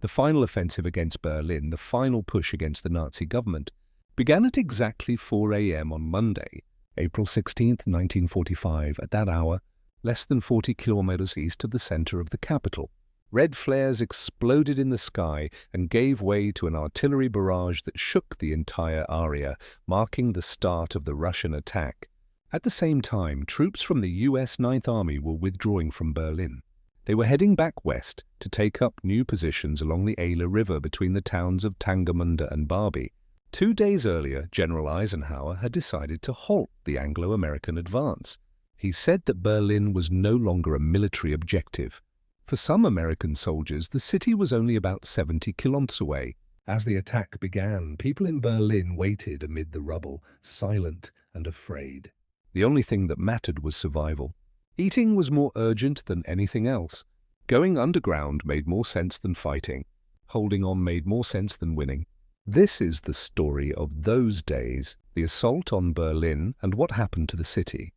The final offensive against Berlin, the final push against the Nazi government, began at exactly 4 a.m. on Monday, April 16, 1945. At that hour, less than 40 kilometers east of the center of the capital. Red flares exploded in the sky and gave way to an artillery barrage that shook the entire area, marking the start of the Russian attack. At the same time, troops from the U.S. Ninth Army were withdrawing from Berlin. They were heading back west to take up new positions along the Ehle River between the towns of Tangermünde and Barbie. 2 days earlier, General Eisenhower had decided to halt the Anglo-American advance. He said that Berlin was no longer a military objective. For some American soldiers, the city was only about 70 kilometers away. As the attack began, people in Berlin waited amid the rubble, silent and afraid. The only thing that mattered was survival. Eating was more urgent than anything else. Going underground made more sense than fighting. Holding on made more sense than winning. This is the story of those days, the assault on Berlin and what happened to the city.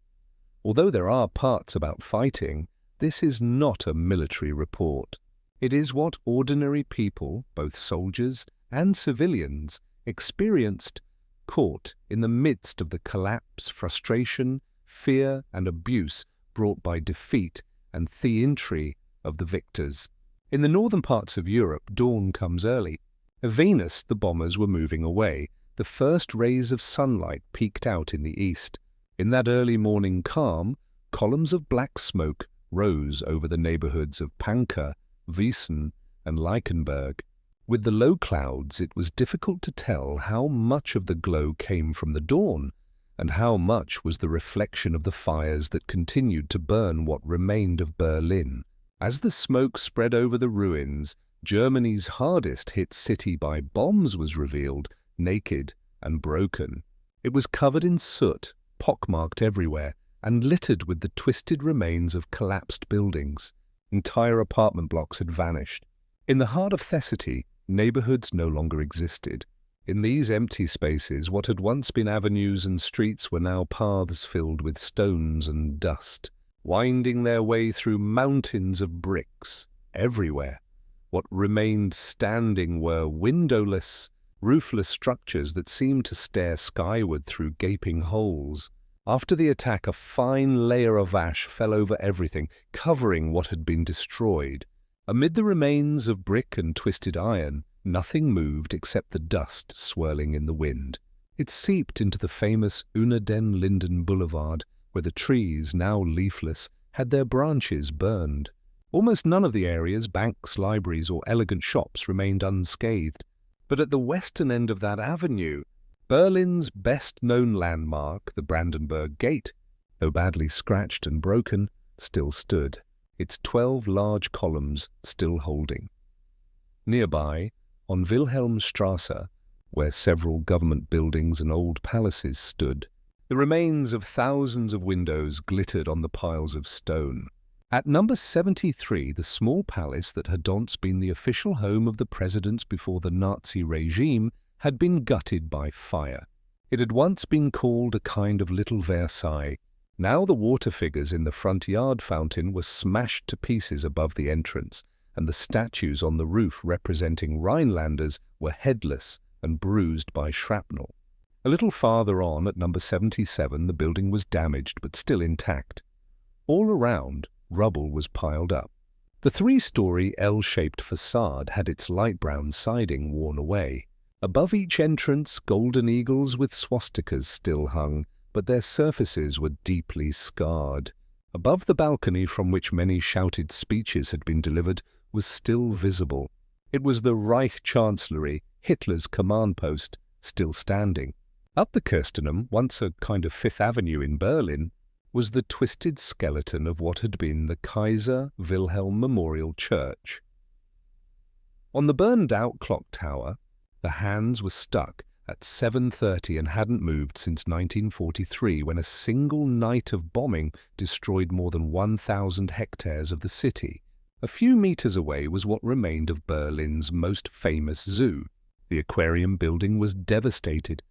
Although there are parts about fighting, this is not a military report. It is what ordinary people, both soldiers and civilians, experienced, caught in the midst of the collapse, frustration, fear and abuse brought by defeat and the entry of the victors. In the northern parts of Europe, dawn comes early. At Venus, the bombers were moving away. The first rays of sunlight peeked out in the east. In that early morning calm, columns of black smoke rose over the neighborhoods of Pankow, Wiesen, and Leichenberg. With the low clouds, it was difficult to tell how much of the glow came from the dawn, and how much was the reflection of the fires that continued to burn what remained of Berlin. As the smoke spread over the ruins, Germany's hardest hit city by bombs was revealed, naked and broken. It was covered in soot, pockmarked everywhere, and littered with the twisted remains of collapsed buildings. Entire apartment blocks had vanished. In the heart of Thessaly, neighborhoods no longer existed. In these empty spaces, what had once been avenues and streets were now paths filled with stones and dust, winding their way through mountains of bricks. Everywhere, what remained standing were windowless, roofless structures that seemed to stare skyward through gaping holes. After the attack, a fine layer of ash fell over everything, covering what had been destroyed. Amid the remains of brick and twisted iron, nothing moved except the dust swirling in the wind. It seeped into the famous Unter den Linden Boulevard, where the trees, now leafless, had their branches burned. Almost none of the area's banks, libraries, or elegant shops remained unscathed. But at the western end of that avenue, Berlin's best-known landmark, the Brandenburg Gate, though badly scratched and broken, still stood, its 12 large columns still holding. Nearby, on Wilhelmstrasse, where several government buildings and old palaces stood, the remains of thousands of windows glittered on the piles of stone. At number 73, the small palace that had once been the official home of the presidents before the Nazi regime had been gutted by fire. It had once been called a kind of little Versailles. Now the water figures in the front yard fountain were smashed to pieces above the entrance, and the statues on the roof representing Rhinelanders were headless and bruised by shrapnel. A little farther on, at number 77, the building was damaged but still intact. All around, rubble was piled up. The 3-story L-shaped facade had its light brown siding worn away. Above each entrance, golden eagles with swastikas still hung, but their surfaces were deeply scarred. Above the balcony from which many shouted speeches had been delivered was still visible. It was the Reich Chancellery, Hitler's command post, still standing. Up the Kirstenum, once a kind of Fifth Avenue in Berlin, was the twisted skeleton of what had been the Kaiser Wilhelm Memorial Church. On the burned-out clock tower, the hands were stuck at 7:30 and hadn't moved since 1943, when a single night of bombing destroyed more than 1,000 hectares of the city. A few meters away was what remained of Berlin's most famous zoo. The aquarium building was devastated.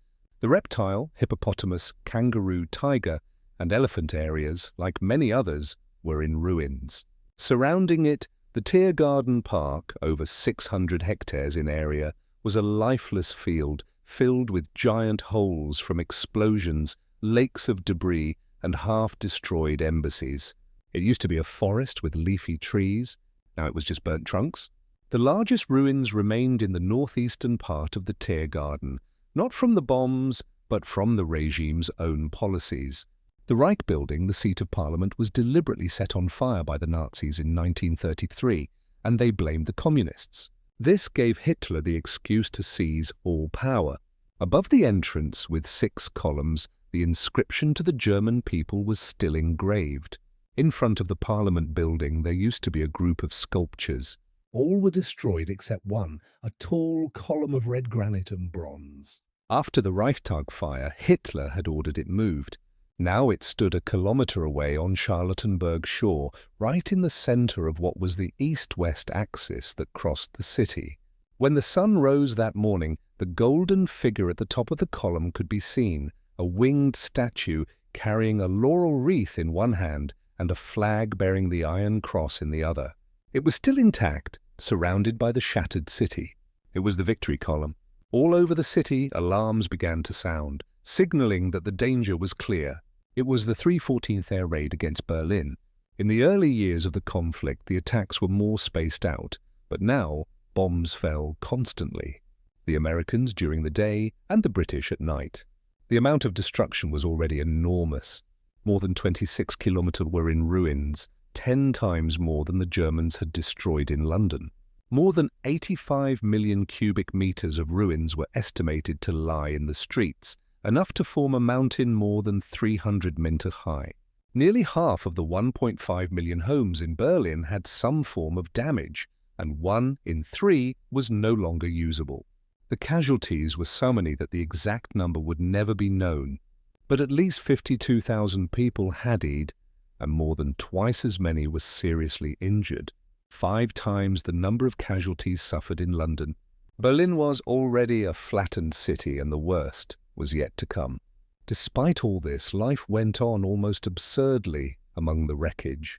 The reptile, hippopotamus, kangaroo, tiger, and elephant areas, like many others, were in ruins. Surrounding it, The Tiergarten Park, over 600 hectares in area, was a lifeless field filled with giant holes from explosions, lakes of debris, and half-destroyed embassies. It used to be a forest with leafy trees. Now it was just burnt trunks. The largest ruins remained in the northeastern part of the Tiergarten, not from the bombs, but from the regime's own policies. The Reich building, the seat of parliament, was deliberately set on fire by the Nazis in 1933, and they blamed the communists. This gave Hitler the excuse to seize all power. Above the entrance, with 6 columns, the inscription to the German people was still engraved. In front of the parliament building there used to be a group of sculptures. All were destroyed except one, a tall column of red granite and bronze. After the Reichstag fire, Hitler had ordered it moved. Now it stood a kilometre away on Charlottenburg shore, right in the centre of what was the east-west axis that crossed the city. When the sun rose that morning, the golden figure at the top of the column could be seen, a winged statue carrying a laurel wreath in one hand and a flag bearing the Iron Cross in the other. It was still intact, surrounded by the shattered city. It was the victory column. All over the city, alarms began to sound, signalling that the danger was clear. It was the 314th Air Raid against Berlin. In the early years of the conflict, the attacks were more spaced out, but now bombs fell constantly. The Americans during the day and the British at night. The amount of destruction was already enormous. More than 26 kilometres were in ruins, 10 times more than the Germans had destroyed in London. More than 85 million cubic metres of ruins were estimated to lie in the streets, enough to form a mountain more than 300 meters high. Nearly half of the 1.5 million homes in Berlin had some form of damage, and 1 in 3 was no longer usable. The casualties were so many that the exact number would never be known, but at least 52,000 people had died, and more than twice as many were seriously injured, 5 times the number of casualties suffered in London. Berlin was already a flattened city, and the worst was yet to come. Despite all this, life went on almost absurdly among the wreckage.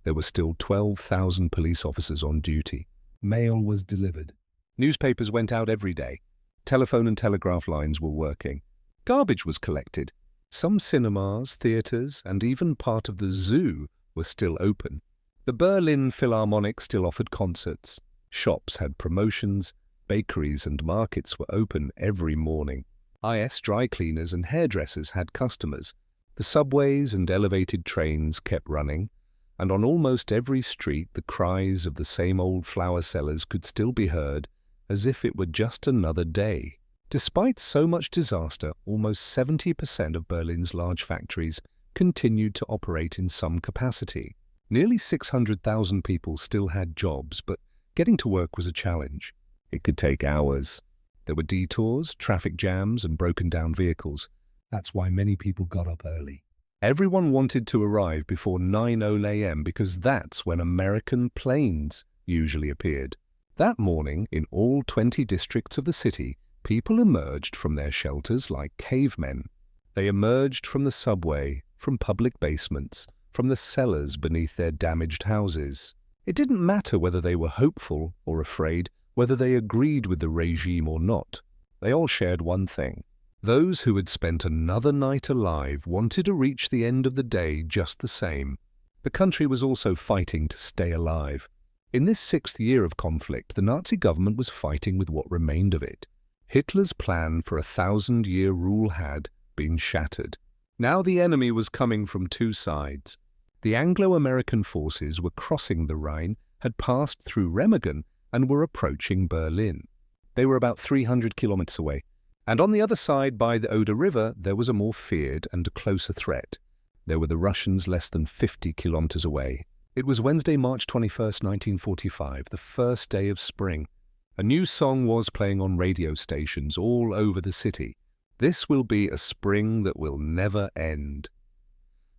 There were still 12,000 police officers on duty. Mail was delivered. Newspapers went out every day. Telephone and telegraph lines were working. Garbage was collected. Some cinemas, theatres, and even part of the zoo were still open. The Berlin Philharmonic still offered concerts. Shops had promotions. Bakeries and markets were open every morning. IS dry cleaners and hairdressers had customers. The subways and elevated trains kept running, and on almost every street the cries of the same old flower sellers could still be heard, as if it were just another day. Despite so much disaster, almost 70% of Berlin's large factories continued to operate in some capacity. Nearly 600,000 people still had jobs, but getting to work was a challenge. It could take hours. There were detours, traffic jams, and broken-down vehicles. That's why many people got up early. Everyone wanted to arrive before 9:00 a.m. because that's when American planes usually appeared. That morning, in all 20 districts of the city, people emerged from their shelters like cavemen. They emerged from the subway, from public basements, from the cellars beneath their damaged houses. It didn't matter whether they were hopeful or afraid, whether they agreed with the regime or not. They all shared one thing. Those who had spent another night alive wanted to reach the end of the day just the same. The country was also fighting to stay alive. In this 6th year of conflict, the Nazi government was fighting with what remained of it. Hitler's plan for a 1,000-year rule had been shattered. Now the enemy was coming from 2 sides. The Anglo-American forces were crossing the Rhine, had passed through Remagen, and were approaching Berlin. They were about 300 kilometers away, and on the other side, by the Oder River, there was a more feared and closer threat. There were the Russians less than 50 kilometers away. It was Wednesday, March 21st, 1945, the first day of spring. A new song was playing on radio stations all over the city. This will be a spring that will never end.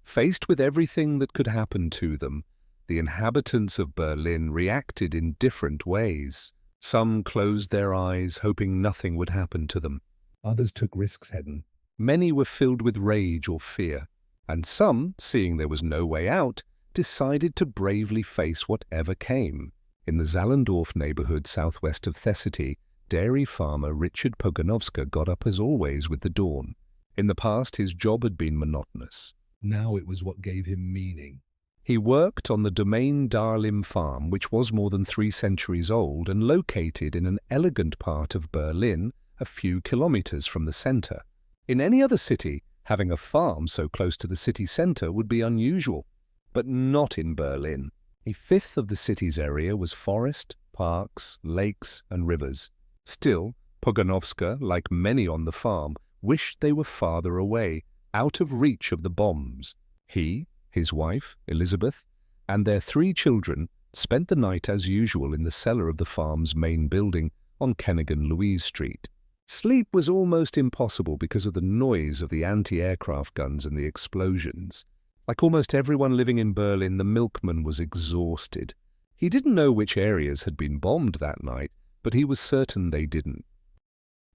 Faced with everything that could happen to them, the inhabitants of Berlin reacted in different ways. Some closed their eyes, hoping nothing would happen to them. Others took risks hidden. Many were filled with rage or fear, and some, seeing there was no way out, decided to bravely face whatever came. In the Zallendorf neighborhood southwest of Thessaloniki, dairy farmer Richard Pogonovska got up as always with the dawn. In the past, his job had been monotonous. Now it was what gave him meaning. He worked on the Domain Darlim farm, which was more than 3 centuries old and located in an elegant part of Berlin, a few kilometers from the center. In any other city, having a farm so close to the city center would be unusual, but not in Berlin. A fifth of the city's area was forest, parks, lakes, and rivers. Still, Pogonovska, like many on the farm, wished they were farther away, out of reach of the bombs. He, his wife, Elizabeth, and their 3 children spent the night as usual in the cellar of the farm's main building on Kennigan Louise Street. Sleep was almost impossible because of the noise of the anti-aircraft guns and the explosions. Like almost everyone living in Berlin, the milkman was exhausted. He didn't know which areas had been bombed that night, but he was certain they didn't.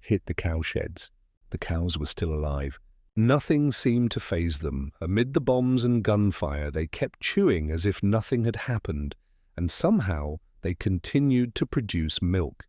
Hit the cowsheds. The cows were still alive. Nothing seemed to faze them. Amid the bombs and gunfire, they kept chewing as if nothing had happened, and somehow they continued to produce milk.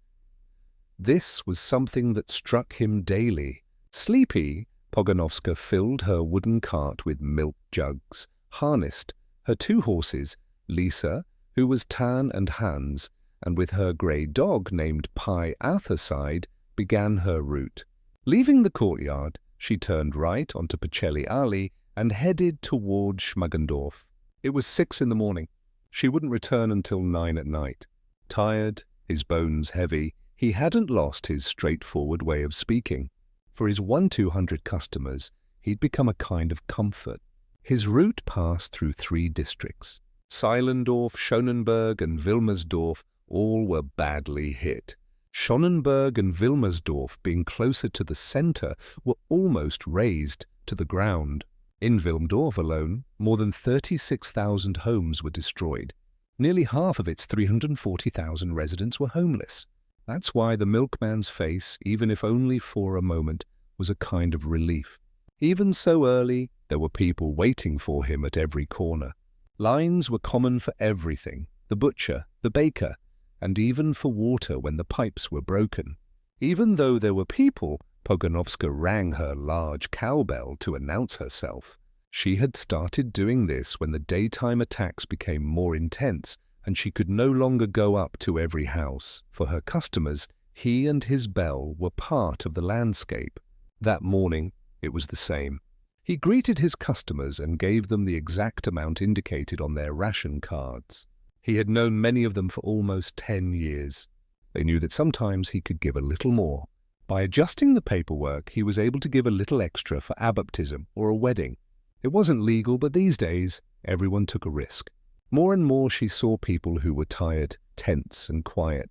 This was something that struck him daily. Sleepy, Pogonovska filled her wooden cart with milk jugs, harnessed her 2 horses, Lisa, who was Tan, and Hans, and with her grey dog named Pi Atharside, began her route. Leaving the courtyard, she turned right onto Pacelli Alley and headed toward Schmargendorf. It was 6 in the morning. She wouldn't return until 9 at night. Tired, his bones heavy, he hadn't lost his straightforward way of speaking. For his 1-200 customers, he'd become a kind of comfort. His route passed through 3 districts. Seilendorf, Schönenberg, and Wilmersdorf all were badly hit. Schönenberg and Wilmersdorf, being closer to the center, were almost razed to the ground. In Wilmsdorf alone, more than 36,000 homes were destroyed. Nearly half of its 340,000 residents were homeless. That's why the milkman's face, even if only for a moment, was a kind of relief. Even so early, there were people waiting for him at every corner. Lines were common for everything: the butcher, the baker, and even for water when the pipes were broken. Even though there were people, Pogonovska rang her large cowbell to announce herself. She had started doing this when the daytime attacks became more intense, and she could no longer go up to every house. For her customers, he and his bell were part of the landscape. That morning, it was the same. He greeted his customers and gave them the exact amount indicated on their ration cards. He had known many of them for almost 10 years. They knew that sometimes he could give a little more. By adjusting the paperwork, he was able to give a little extra for a baptism or a wedding. It wasn't legal, but these days, everyone took a risk. More and more she saw people who were tired, tense, and quiet.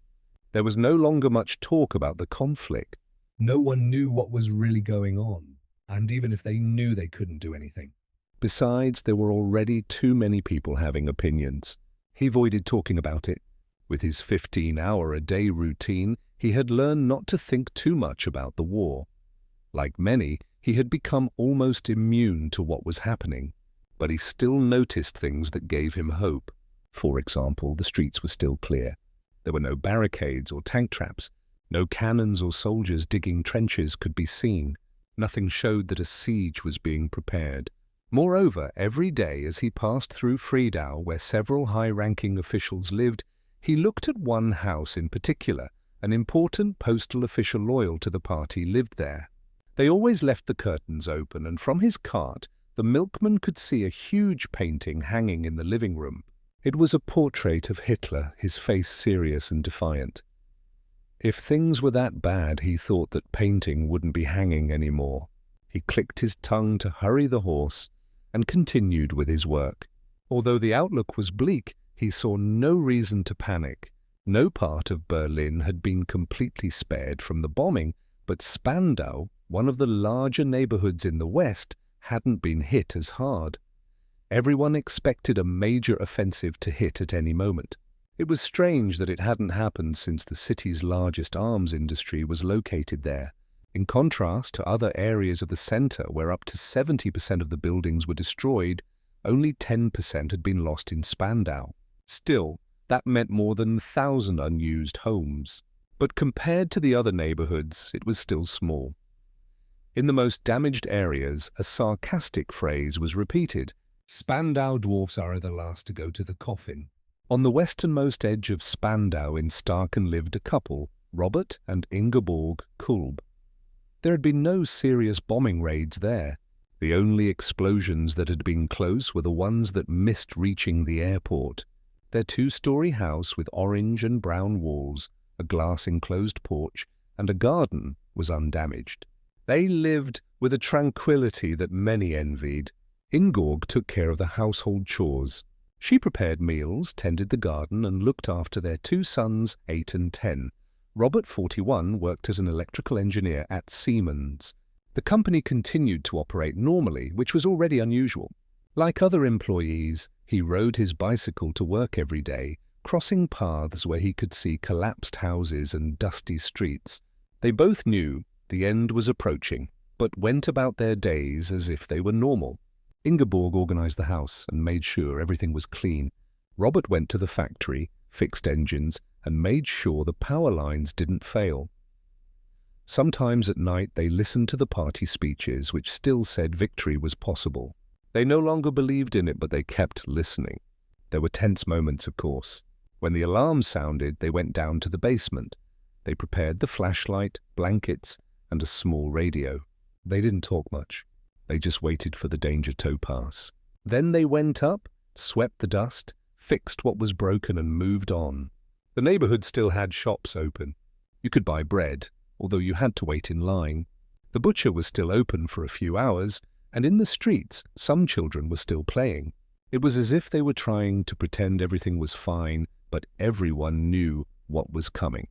There was no longer much talk about the conflict. No one knew what was really going on, and even if they knew, they couldn't do anything. Besides, there were already too many people having opinions. He avoided talking about it. With his 15-hour-a-day routine, he had learned not to think too much about the war. Like many, he had become almost immune to what was happening. But he still noticed things that gave him hope. For example, the streets were still clear. There were no barricades or tank traps. No cannons or soldiers digging trenches could be seen. Nothing showed that a siege was being prepared. Moreover, every day as he passed through Friedau, where several high-ranking officials lived, he looked at one house in particular. An important postal official loyal to the party lived there. They always left the curtains open, and from his cart, the milkman could see a huge painting hanging in the living room. It was a portrait of Hitler, his face serious and defiant. If things were that bad, he thought that painting wouldn't be hanging anymore. He clicked his tongue to hurry the horse and continued with his work. Although the outlook was bleak, he saw no reason to panic. No part of Berlin had been completely spared from the bombing, but Spandau, one of the larger neighborhoods in the west, hadn't been hit as hard. Everyone expected a major offensive to hit at any moment. It was strange that it hadn't happened since the city's largest arms industry was located there. In contrast to other areas of the center where up to 70% of the buildings were destroyed, only 10% had been lost in Spandau. Still, That meant more than 1,000 unused homes. But compared to the other neighborhoods, it was still small. In the most damaged areas, a sarcastic phrase was repeated: "Spandau dwarfs are the last to go to the coffin." On the westernmost edge of Spandau in Starken lived a couple, Robert and Ingeborg Kulb. There had been no serious bombing raids there. The only explosions that had been close were the ones that missed reaching the airport. Their two-story house with orange and brown walls, a glass-enclosed porch, and a garden was undamaged. They lived with a tranquility that many envied. Ingeborg took care of the household chores. She prepared meals, tended the garden, and looked after their two sons, 8 and 10. Robert, 41, worked as an electrical engineer at Siemens. The company continued to operate normally, which was already unusual. Like other employees, he rode his bicycle to work every day, crossing paths where he could see collapsed houses and dusty streets. They both knew the end was approaching, but went about their days as if they were normal. Ingeborg organized the house and made sure everything was clean. Robert went to the factory, fixed engines, and made sure the power lines didn't fail. Sometimes at night they listened to the party speeches, which still said victory was possible. They no longer believed in it, but they kept listening. There were tense moments, of course. When the alarm sounded, they went down to the basement. They prepared the flashlight, blankets, and a small radio. They didn't talk much. They just waited for the danger to pass. Then they went up, swept the dust, fixed what was broken, and moved on. The neighborhood still had shops open. You could buy bread, although you had to wait in line. The butcher was still open for a few hours, and in the streets some children were still playing. It was as if they were trying to pretend everything was fine, but everyone knew what was coming.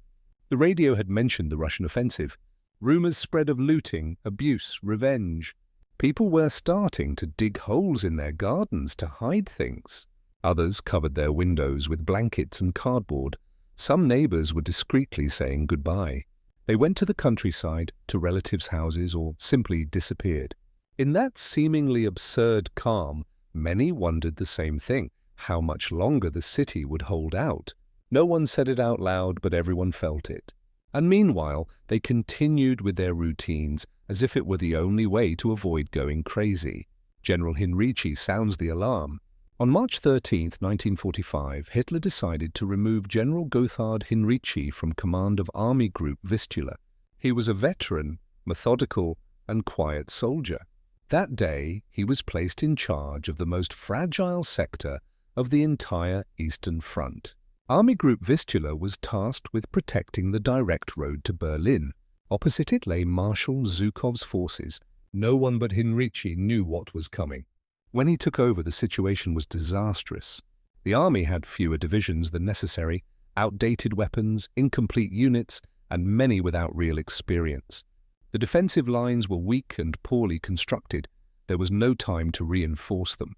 The radio had mentioned the Russian offensive. Rumors spread of looting, abuse, revenge. People were starting to dig holes in their gardens to hide things. Others covered their windows with blankets and cardboard. Some neighbors were discreetly saying goodbye. They went to the countryside, to relatives' houses, or simply disappeared. In that seemingly absurd calm, many wondered the same thing: how much longer the city would hold out. No one said it out loud, but everyone felt it. And meanwhile, they continued with their routines as if it were the only way to avoid going crazy. General Heinrici sounds the alarm. On March 13, 1945, Hitler decided to remove General Gotthard Heinrici from command of Army Group Vistula. He was a veteran, methodical, and quiet soldier. That day, he was placed in charge of the most fragile sector of the entire Eastern Front. Army Group Vistula was tasked with protecting the direct road to Berlin. Opposite it lay Marshal Zhukov's forces. No one but Heinrici knew what was coming. When he took over, the situation was disastrous. The army had fewer divisions than necessary, outdated weapons, incomplete units, and many without real experience. The defensive lines were weak and poorly constructed. There was no time to reinforce them.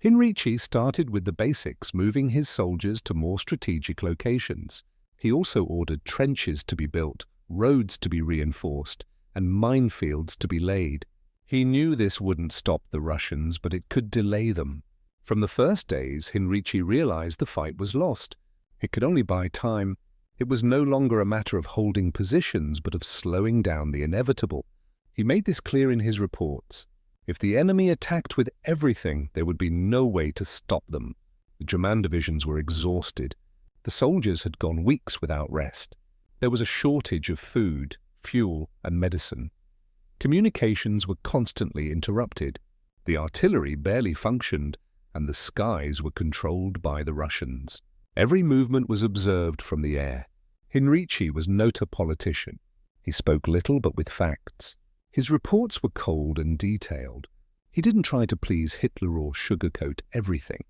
Heinrici started with the basics, moving his soldiers to more strategic locations. He also ordered trenches to be built, roads to be reinforced, and minefields to be laid. He knew this wouldn't stop the Russians, but it could delay them. From the first days, Heinrici realized the fight was lost. It could only buy time. It was no longer a matter of holding positions, but of slowing down the inevitable. He made this clear in his reports. If the enemy attacked with everything, there would be no way to stop them. The German divisions were exhausted. The soldiers had gone weeks without rest. There was a shortage of food, fuel, and medicine. Communications were constantly interrupted. The artillery barely functioned, and the skies were controlled by the Russians. Every movement was observed from the air. Heinrici was not a politician. He spoke little, but with facts. His reports were cold and detailed. He didn't try to please Hitler or sugarcoat everything.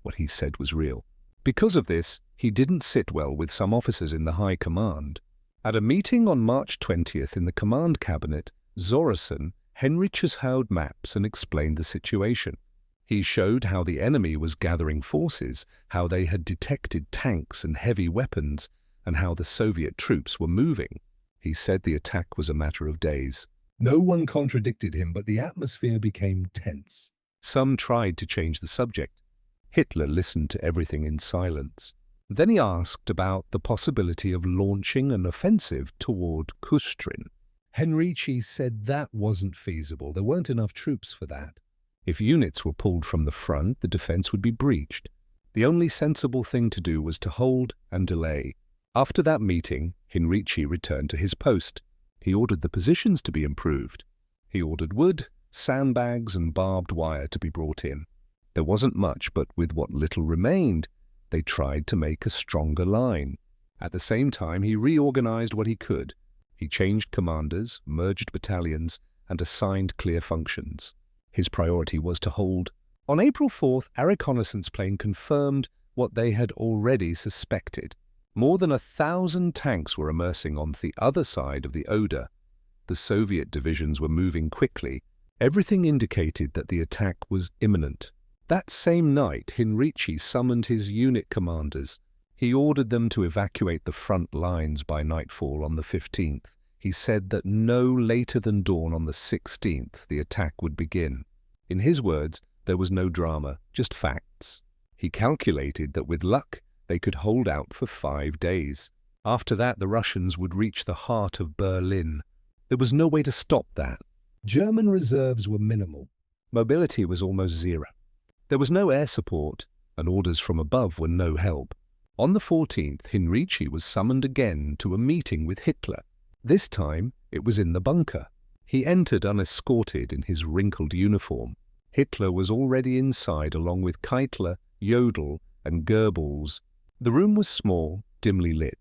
What he said was real. Because of this, he didn't sit well with some officers in the high command. At a meeting on March 20th in the command cabinet, Zorasan, Heinrichs held maps and explained the situation. He showed how the enemy was gathering forces, how they had detected tanks and heavy weapons, and how the Soviet troops were moving. He said the attack was a matter of days. No one contradicted him, but the atmosphere became tense. Some tried to change the subject. Hitler listened to everything in silence. Then he asked about the possibility of launching an offensive toward Kustrin. Heinrici said that wasn't feasible. There weren't enough troops for that. If units were pulled from the front, the defense would be breached. The only sensible thing to do was to hold and delay. After that meeting, Heinrici returned to his post. He ordered the positions to be improved. He ordered wood, sandbags, and barbed wire to be brought in. There wasn't much, but with what little remained, they tried to make a stronger line. At the same time, he reorganized what he could. He changed commanders, merged battalions, and assigned clear functions. His priority was to hold. On April 4th, a reconnaissance plane confirmed what they had already suspected. More than 1,000 tanks were immersing on the other side of the Oder. The Soviet divisions were moving quickly. Everything indicated that the attack was imminent. That same night, Heinrici summoned his unit commanders. He ordered them to evacuate the front lines by nightfall on the 15th. He said that no later than dawn on the 16th the attack would begin. In his words, there was no drama, just facts. He calculated that with luck, they could hold out for 5 days. After that, the Russians would reach the heart of Berlin. There was no way to stop that. German reserves were minimal. Mobility was almost zero. There was no air support, and orders from above were no help. On the 14th, Heinrici was summoned again to a meeting with Hitler. This time, it was in the bunker. He entered unescorted in his wrinkled uniform. Hitler was already inside along with Keitler, Jodl, and Goebbels. The room was small, dimly lit.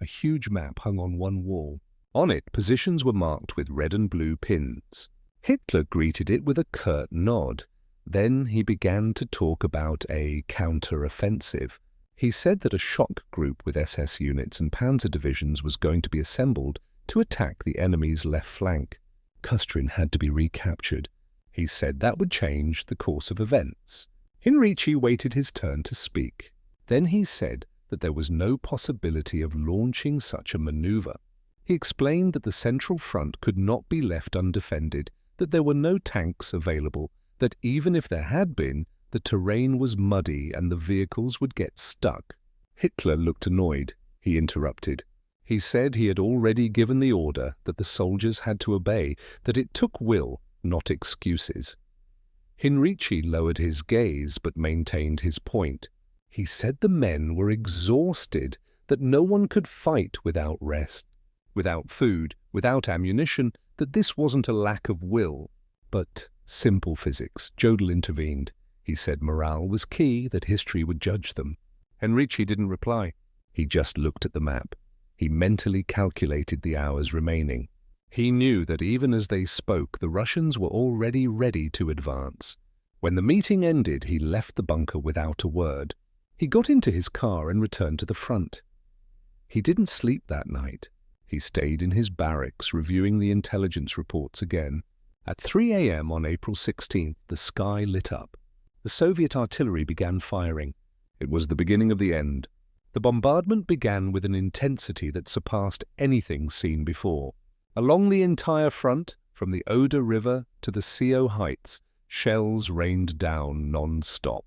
A huge map hung on one wall. On it, positions were marked with red and blue pins. Hitler greeted it with a curt nod. Then he began to talk about a counter-offensive. He said that a shock group with SS units and panzer divisions was going to be assembled to attack the enemy's left flank. Kustrin had to be recaptured. He said that would change the course of events. Heinrici waited his turn to speak. Then he said that there was no possibility of launching such a maneuver. He explained that the central front could not be left undefended, that there were no tanks available, that even if there had been, the terrain was muddy and the vehicles would get stuck. Hitler looked annoyed. He interrupted. He said he had already given the order that the soldiers had to obey, that it took will, not excuses. Heinrici lowered his gaze but maintained his point. He said the men were exhausted, that no one could fight without rest, without food, without ammunition, that this wasn't a lack of will, but simple physics. Jodl intervened. He said morale was key, that history would judge them. Heinrici didn't reply. He just looked at the map. He mentally calculated the hours remaining. He knew that even as they spoke, the Russians were already ready to advance. When the meeting ended, he left the bunker without a word. He got into his car and returned to the front. He didn't sleep that night. He stayed in his barracks, reviewing the intelligence reports again. At 3 a.m. on April 16th, the sky lit up. The Soviet artillery began firing. It was the beginning of the end. The bombardment began with an intensity that surpassed anything seen before. Along the entire front, from the Oder River to the CO heights, shells rained down non-stop.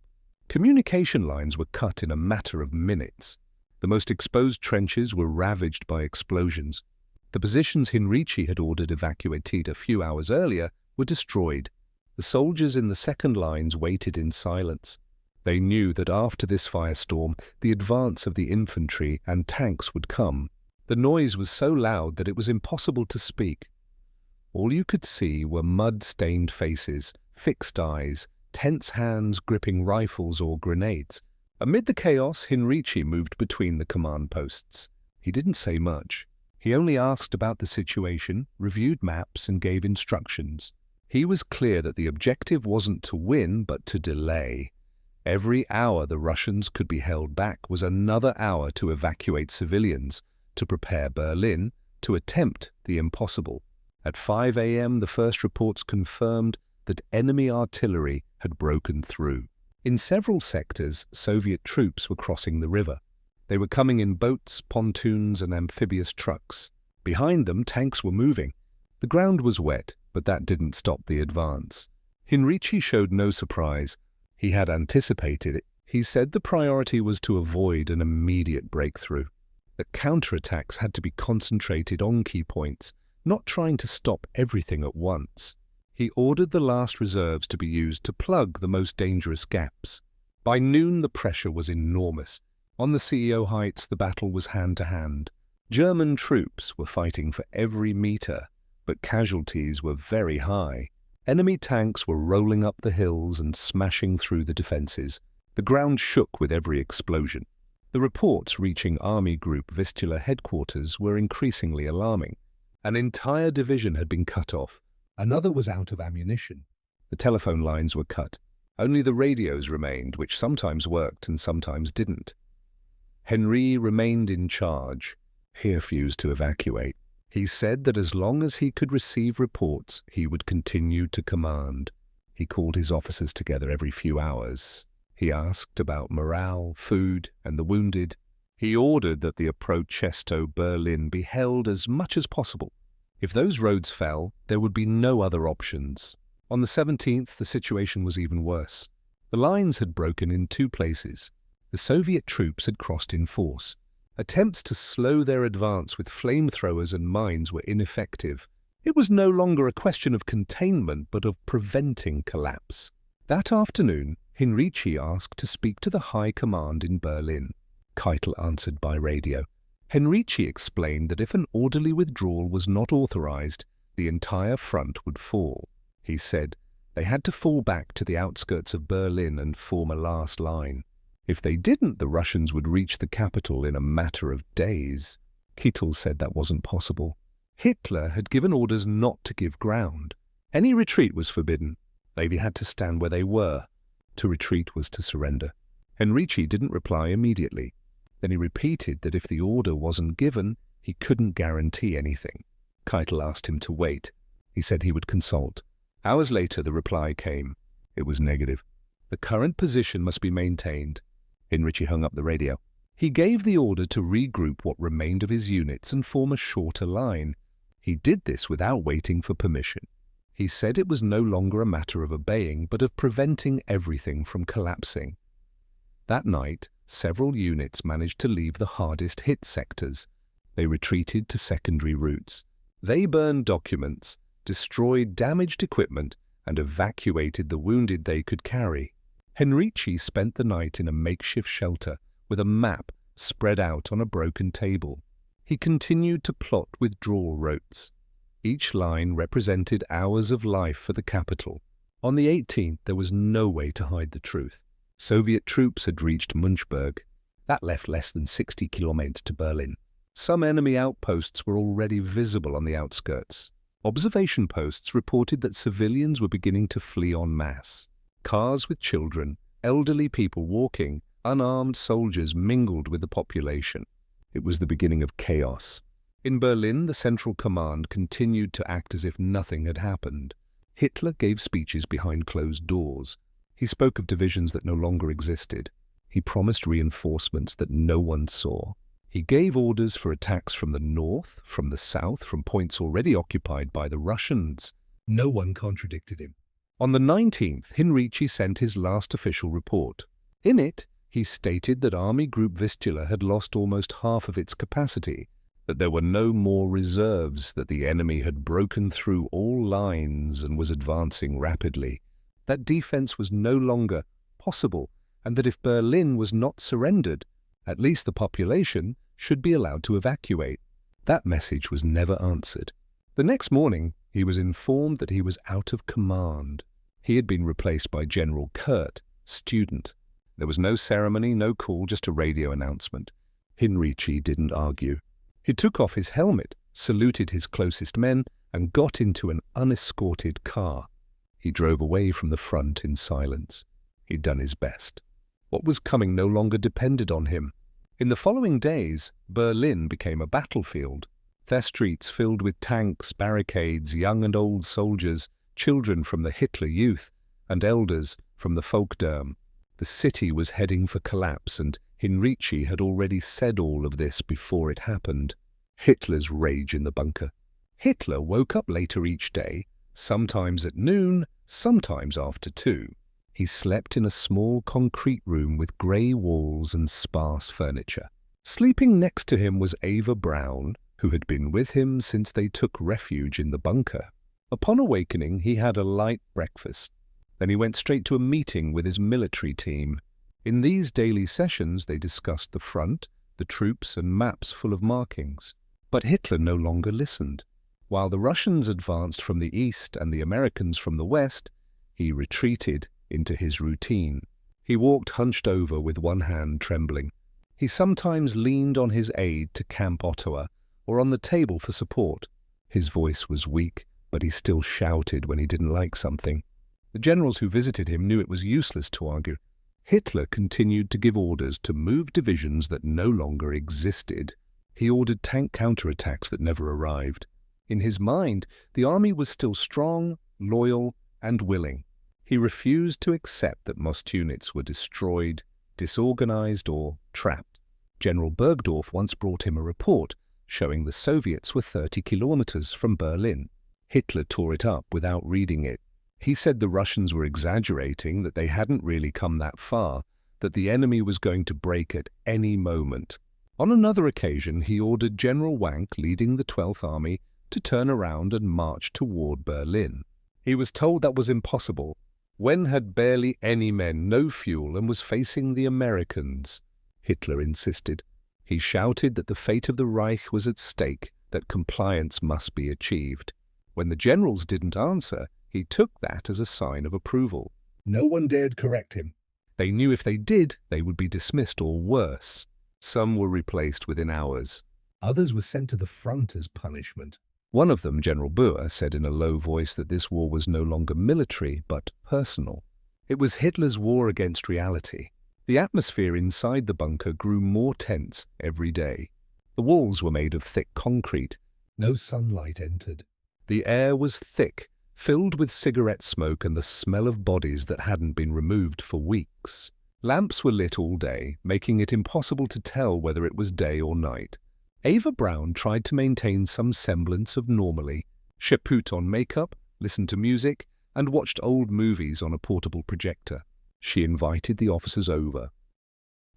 Communication lines were cut in a matter of minutes. The most exposed trenches were ravaged by explosions. The positions Heinrici had ordered evacuated a few hours earlier were destroyed. The soldiers in the second lines waited in silence. They knew that after this firestorm, the advance of the infantry and tanks would come. The noise was so loud that it was impossible to speak. All you could see were mud-stained faces, fixed eyes, tense hands gripping rifles or grenades. Amid the chaos, Heinrici moved between the command posts. He didn't say much. He only asked about the situation, reviewed maps, and gave instructions. He was clear that the objective wasn't to win, but to delay. Every hour the Russians could be held back was another hour to evacuate civilians, to prepare Berlin, to attempt the impossible. At 5 a.m., the first reports confirmed that enemy artillery had broken through. In several sectors, Soviet troops were crossing the river. They were coming in boats, pontoons, and amphibious trucks. Behind them, tanks were moving. The ground was wet, but that didn't stop the advance. Heinrici showed no surprise. He had anticipated it. He said the priority was to avoid an immediate breakthrough, that counterattacks had to be concentrated on key points, not trying to stop everything at once. He ordered the last reserves to be used to plug the most dangerous gaps. By noon, the pressure was enormous. On the CEO heights, the battle was hand-to-hand. German troops were fighting for every meter, but casualties were very high. Enemy tanks were rolling up the hills and smashing through the defences. The ground shook with every explosion. The reports reaching Army Group Vistula headquarters were increasingly alarming. An entire division had been cut off. Another was out of ammunition. The telephone lines were cut. Only the radios remained, which sometimes worked and sometimes didn't. Henry remained in charge. He refused to evacuate. He said that as long as he could receive reports, he would continue to command. He called his officers together every few hours. He asked about morale, food, and the wounded. He ordered that the approach Cesto-Berlin be held as much as possible. If those roads fell, there would be no other options. On the 17th, the situation was even worse. The lines had broken in two places. The Soviet troops had crossed in force. Attempts to slow their advance with flamethrowers and mines were ineffective. It was no longer a question of containment, but of preventing collapse. That afternoon, Heinrici asked to speak to the High Command in Berlin. Keitel answered by radio. Heinrici explained that if an orderly withdrawal was not authorized, the entire front would fall. He said they had to fall back to the outskirts of Berlin and form a last line. If they didn't, the Russians would reach the capital in a matter of days. Keitel said that wasn't possible. Hitler had given orders not to give ground. Any retreat was forbidden. They had to stand where they were. To retreat was to surrender. Heinrici didn't reply immediately. Then he repeated that if the order wasn't given, he couldn't guarantee anything. Keitel asked him to wait. He said he would consult. Hours later, the reply came. It was negative. The current position must be maintained. Heinrici hung up the radio. He gave the order to regroup what remained of his units and form a shorter line. He did this without waiting for permission. He said it was no longer a matter of obeying, but of preventing everything from collapsing. That night, several units managed to leave the hardest-hit sectors. They retreated to secondary routes. They burned documents, destroyed damaged equipment, and evacuated the wounded they could carry. Heinrici spent the night in a makeshift shelter with a map spread out on a broken table. He continued to plot withdrawal routes. Each line represented hours of life for the capital. On the 18th, there was no way to hide the truth. Soviet troops had reached Münchberg. That left less than 60 kilometers to Berlin. Some enemy outposts were already visible on the outskirts. Observation posts reported that civilians were beginning to flee en masse. Cars with children, elderly people walking, unarmed soldiers mingled with the population. It was the beginning of chaos. In Berlin, the Central Command continued to act as if nothing had happened. Hitler gave speeches behind closed doors. He spoke of divisions that no longer existed. He promised reinforcements that no one saw. He gave orders for attacks from the north, from the south, from points already occupied by the Russians. No one contradicted him. On the 19th, Heinrici sent his last official report. In it, he stated that Army Group Vistula had lost almost half of its capacity, that there were no more reserves, that the enemy had broken through all lines and was advancing rapidly, that defense was no longer possible, and that if Berlin was not surrendered, at least the population should be allowed to evacuate. That message was never answered. The next morning, he was informed that he was out of command. He had been replaced by General Kurt, student. There was no ceremony, no call, just a radio announcement. Heinrici didn't argue. He took off his helmet, saluted his closest men, and got into an unescorted car. He drove away from the front in silence. He'd done his best. What was coming no longer depended on him. In the following days, Berlin became a battlefield. Their streets filled with tanks, barricades, young and old soldiers, children from the Hitler Youth, and elders from the Volksturm. The city was heading for collapse, and Heinrici had already said all of this before it happened. Hitler's rage in the bunker. Hitler woke up later each day, sometimes at noon, sometimes after 2. He slept in a small concrete room with grey walls and sparse furniture. Sleeping next to him was Eva Braun, who had been with him since they took refuge in the bunker. Upon awakening, he had a light breakfast. Then he went straight to a meeting with his military team. In these daily sessions, they discussed the front, the troops, and maps full of markings. But Hitler no longer listened. While the Russians advanced from the east and the Americans from the west, he retreated into his routine. He walked hunched over with one hand trembling. He sometimes leaned on his aide to Camp Ottawa or on the table for support. His voice was weak, but he still shouted when he didn't like something. The generals who visited him knew it was useless to argue. Hitler continued to give orders to move divisions that no longer existed. He ordered tank counterattacks that never arrived. In his mind, the army was still strong, loyal, and willing. He refused to accept that most units were destroyed, disorganized, or trapped. General Bergdorf once brought him a report showing the Soviets were 30 kilometers from Berlin. Hitler tore it up without reading it. He said the Russians were exaggerating, that they hadn't really come that far, that the enemy was going to break at any moment. On another occasion, he ordered General Wank, leading the 12th Army, to turn around and march toward Berlin. He was told that was impossible. Wen had barely any men, no fuel, and was facing the Americans. Hitler insisted. He shouted that the fate of the Reich was at stake, that compliance must be achieved. When the generals didn't answer, he took that as a sign of approval. No one dared correct him. They knew if they did, they would be dismissed or worse. Some were replaced within hours. Others were sent to the front as punishment. One of them, General Buer, said in a low voice that this war was no longer military, but personal. It was Hitler's war against reality. The atmosphere inside the bunker grew more tense every day. The walls were made of thick concrete. No sunlight entered. The air was thick, filled with cigarette smoke and the smell of bodies that hadn't been removed for weeks. Lamps were lit all day, making it impossible to tell whether it was day or night. Eva Braun tried to maintain some semblance of normalcy. She put on makeup, listened to music, and watched old movies on a portable projector. She invited the officers over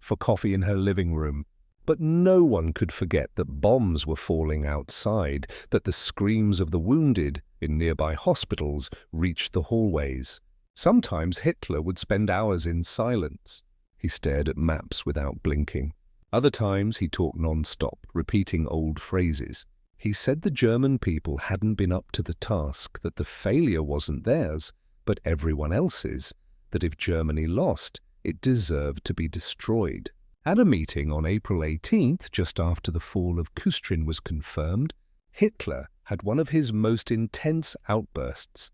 for coffee in her living room. But no one could forget that bombs were falling outside, that the screams of the wounded in nearby hospitals reached the hallways. Sometimes Hitler would spend hours in silence. He stared at maps without blinking. Other times he talked non-stop, repeating old phrases. He said the German people hadn't been up to the task, that the failure wasn't theirs, but everyone else's, that if Germany lost, it deserved to be destroyed. At a meeting on April 18th, just after the fall of Kustrin was confirmed, Hitler had one of his most intense outbursts.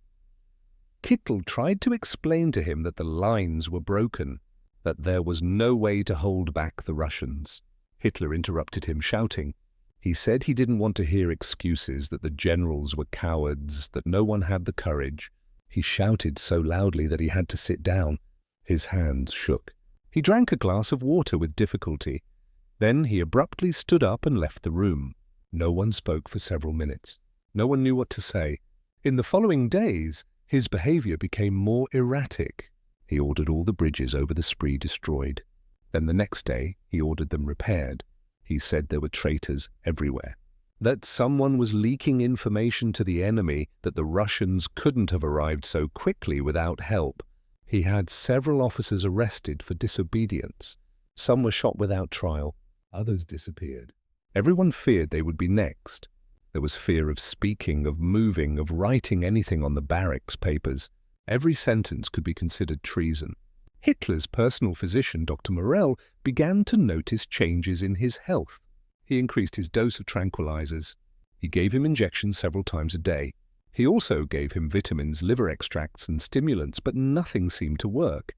Kittel tried to explain to him that the lines were broken, that there was no way to hold back the Russians. Hitler interrupted him, shouting. He said he didn't want to hear excuses, that the generals were cowards, that no one had the courage. He shouted so loudly that he had to sit down. His hands shook. He drank a glass of water with difficulty. Then he abruptly stood up and left the room. No one spoke for several minutes. No one knew what to say. In the following days, his behavior became more erratic. He ordered all the bridges over the Spree destroyed. Then the next day, he ordered them repaired. He said there were traitors everywhere, that someone was leaking information to the enemy, that the Russians couldn't have arrived so quickly without help. He had several officers arrested for disobedience. Some were shot without trial. Others disappeared. Everyone feared they would be next. There was fear of speaking, of moving, of writing anything on the barracks papers. Every sentence could be considered treason. Hitler's personal physician, Dr. Morell, began to notice changes in his health. He increased his dose of tranquilizers. He gave him injections several times a day. He also gave him vitamins, liver extracts, and stimulants, but nothing seemed to work.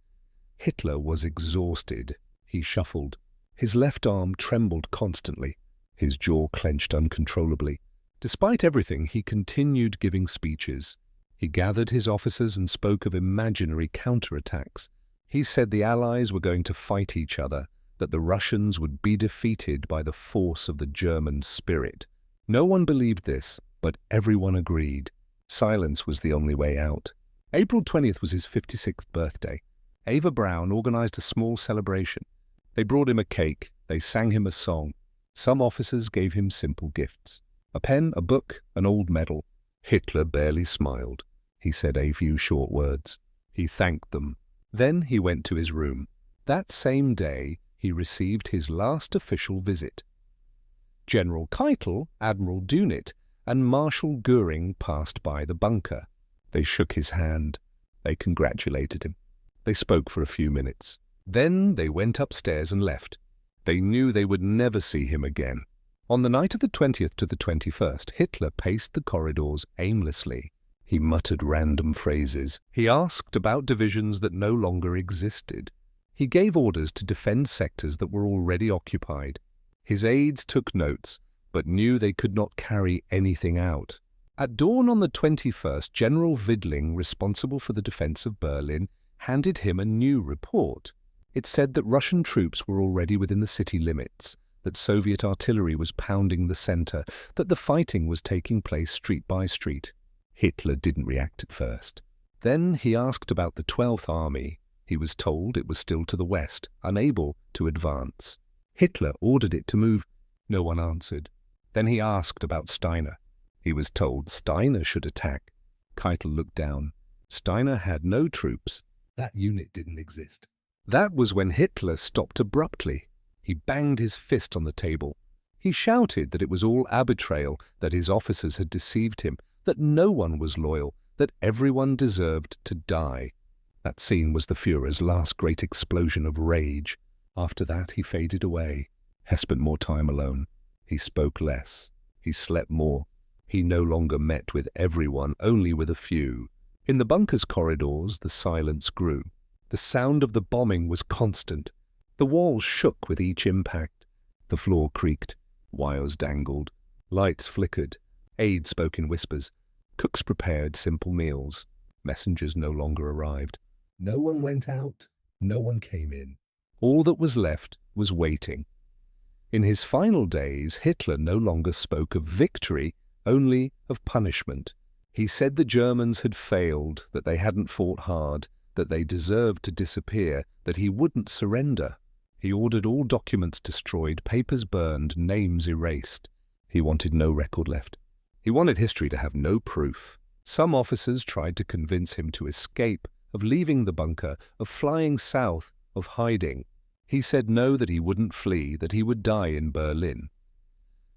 Hitler was exhausted. He shuffled. His left arm trembled constantly. His jaw clenched uncontrollably. Despite everything, he continued giving speeches. He gathered his officers and spoke of imaginary counterattacks. He said the Allies were going to fight each other, that the Russians would be defeated by the force of the German spirit. No one believed this, but everyone agreed. Silence was the only way out. April 20th was his 56th birthday. Eva Braun organized a small celebration. They brought him a cake, they sang him a song. Some officers gave him simple gifts. A pen, a book, an old medal. Hitler barely smiled. He said a few short words. He thanked them. Then he went to his room. That same day, he received his last official visit. General Keitel, Admiral Dönitz, and Marshal Göring passed by the bunker. They shook his hand. They congratulated him. They spoke for a few minutes. Then they went upstairs and left. They knew they would never see him again. On the night of the 20th to the 21st, Hitler paced the corridors aimlessly. He muttered random phrases. He asked about divisions that no longer existed. He gave orders to defend sectors that were already occupied. His aides took notes, but knew they could not carry anything out. At dawn on the 21st, General Widling, responsible for the defense of Berlin, handed him a new report. It said that Russian troops were already within the city limits, that Soviet artillery was pounding the center, that the fighting was taking place street by street. Hitler didn't react at first. Then he asked about the 12th Army. He was told it was still to the west, unable to advance. Hitler ordered it to move. No one answered. Then he asked about Steiner. He was told Steiner should attack. Keitel looked down. Steiner had no troops. That unit didn't exist. That was when Hitler stopped abruptly. He banged his fist on the table. He shouted that it was all a betrayal, that his officers had deceived him, that no one was loyal, that everyone deserved to die. That scene was the Führer's last great explosion of rage. After that, he faded away. He spent more time alone. He spoke less. He slept more. He no longer met with everyone, only with a few. In the bunker's corridors, the silence grew. The sound of the bombing was constant. The walls shook with each impact. The floor creaked. Wires dangled. Lights flickered. Aides spoke in whispers. Cooks prepared simple meals. Messengers no longer arrived. No one went out. No one came in. All that was left was waiting. In his final days, Hitler no longer spoke of victory, only of punishment. He said the Germans had failed, that they hadn't fought hard, that they deserved to disappear, that he wouldn't surrender. He ordered all documents destroyed, papers burned, names erased. He wanted no record left. He wanted history to have no proof. Some officers tried to convince him to escape, of leaving the bunker, of flying south, of hiding. He said no, that he wouldn't flee, that he would die in Berlin.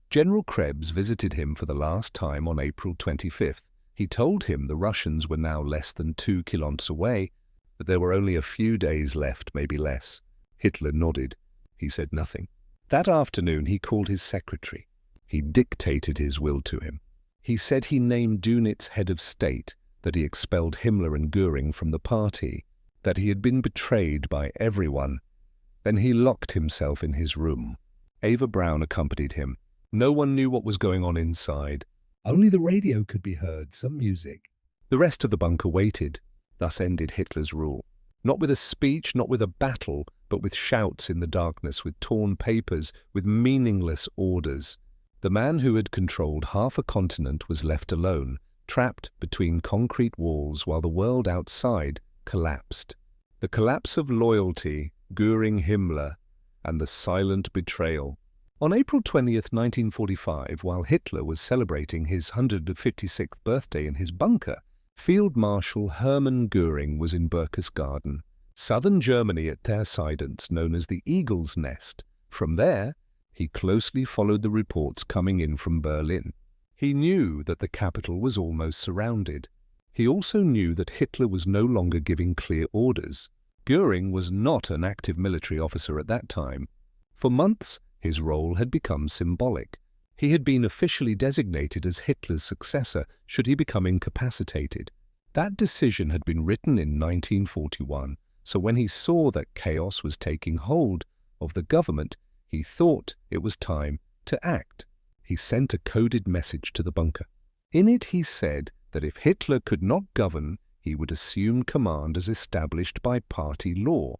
General Krebs visited him for the last time on April 25th. He told him the Russians were now less than 2 kilometers away, that there were only a few days left, maybe less. Hitler nodded. He said nothing. That afternoon he called his secretary. He dictated his will to him. He said he named Dönitz head of state, that he expelled Himmler and Göring from the party, that he had been betrayed by everyone. Then he locked himself in his room. Eva Braun accompanied him. No one knew what was going on inside. Only the radio could be heard, some music. The rest of the bunker waited. Thus ended Hitler's rule. Not with a speech, not with a battle, but with shouts in the darkness, with torn papers, with meaningless orders. The man who had controlled half a continent was left alone, trapped between concrete walls while the world outside collapsed. The collapse of loyalty, Göring, Himmler, and the silent betrayal. On April 20th, 1945, while Hitler was celebrating his 156th birthday in his bunker, Field Marshal Hermann Göring was in Berchtesgaden, southern Germany at Tersidence, known as the Eagle's Nest. From there, he closely followed the reports coming in from Berlin. He knew that the capital was almost surrounded. He also knew that Hitler was no longer giving clear orders. Göring was not an active military officer at that time. For months, his role had become symbolic. He had been officially designated as Hitler's successor should he become incapacitated. That decision had been written in 1941, so when he saw that chaos was taking hold of the government, he thought it was time to act. He sent a coded message to the bunker. In it he said that if Hitler could not govern, he would assume command as established by party law.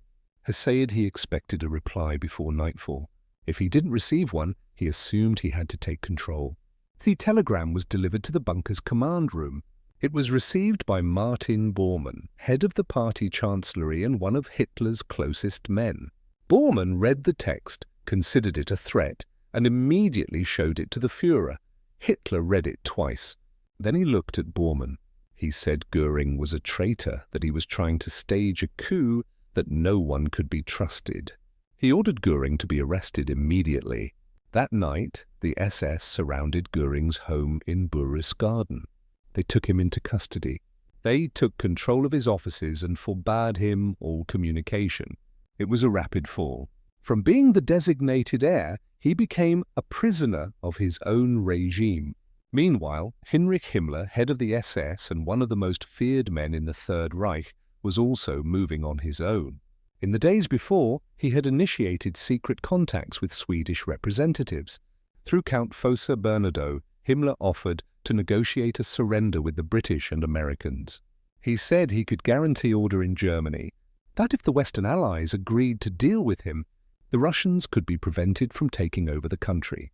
He said he expected a reply before nightfall. If he didn't receive one, he assumed he had to take control. The telegram was delivered to the bunker's command room. It was received by Martin Bormann, head of the party chancellery and one of Hitler's closest men. Bormann read the text, considered it a threat, and immediately showed it to the Führer. Hitler read it twice. Then he looked at Bormann. He said Göring was a traitor, that he was trying to stage a coup, that no one could be trusted. He ordered Göring to be arrested immediately. That night, the SS surrounded Göring's home in Berchtesgaden. They took him into custody. They took control of his offices and forbade him all communication. It was a rapid fall. From being the designated heir, he became a prisoner of his own regime. Meanwhile, Heinrich Himmler, head of the SS and one of the most feared men in the Third Reich, was also moving on his own. In the days before, he had initiated secret contacts with Swedish representatives. Through Count Fosse Bernadotte, Himmler offered to negotiate a surrender with the British and Americans. He said he could guarantee order in Germany, that if the Western Allies agreed to deal with him, the Russians could be prevented from taking over the country.